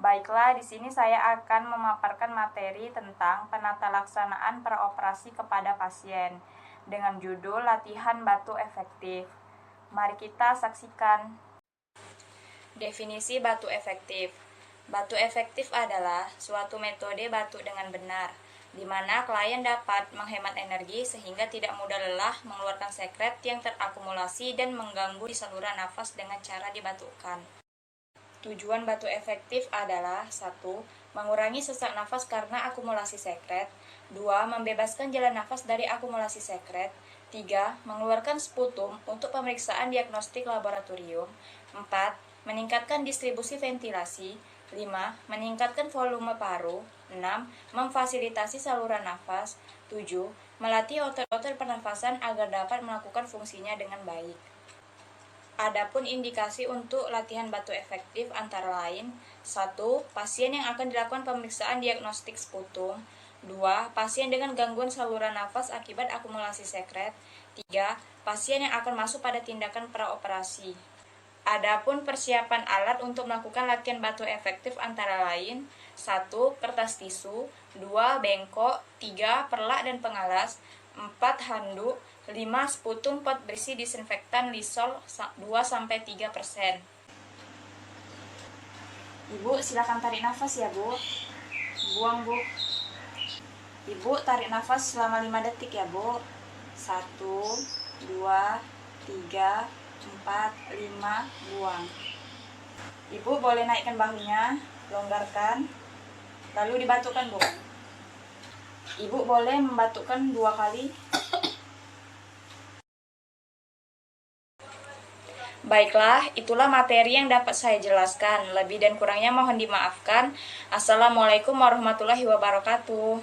Baiklah, di sini saya akan memaparkan materi tentang penata laksanaan praoperasi kepada pasien dengan judul latihan batu efektif. Mari kita saksikan. Definisi batu efektif. Batu efektif adalah suatu metode batu dengan benar, di mana klien dapat menghemat energi sehingga tidak mudah lelah mengeluarkan sekret yang terakumulasi dan mengganggu di saluran nafas dengan cara dibatukan. Tujuan batu efektif adalah 1. Mengurangi sesak nafas karena akumulasi sekret. 2. Membebaskan jalan nafas dari akumulasi sekret. 3. Mengeluarkan sputum untuk pemeriksaan diagnostik laboratorium. 4. Meningkatkan distribusi ventilasi. 5. Meningkatkan volume paru. 6. Memfasilitasi saluran nafas. 7. Melatih otot-otot pernafasan agar dapat melakukan fungsinya dengan baik. Adapun indikasi untuk latihan batu efektif antara lain 1. Pasien yang akan dilakukan pemeriksaan diagnostik sputum. 2. Pasien dengan gangguan saluran nafas akibat akumulasi sekret. 3. Pasien yang akan masuk pada tindakan praoperasi. Adapun persiapan alat untuk melakukan latihan batu efektif antara lain 1. Kertas tisu. 2. Bengkok. 3. Perlak dan pengalas. 4. Handuk. 5. Sputum pot berisi disinfektan Lysol 2-3%. Ibu silakan tarik nafas ya Bu. Buang Bu. Ibu tarik nafas selama 5 detik ya Bu. 1, 2, 3, 4, 5, buang. Ibu boleh naikkan bahunya, longgarkan, lalu dibatukkan Bu. Ibu boleh membatukkan 2 kali. Baiklah, itulah materi yang dapat saya jelaskan. Lebih dan kurangnya mohon dimaafkan. Assalamualaikum warahmatullahi wabarakatuh.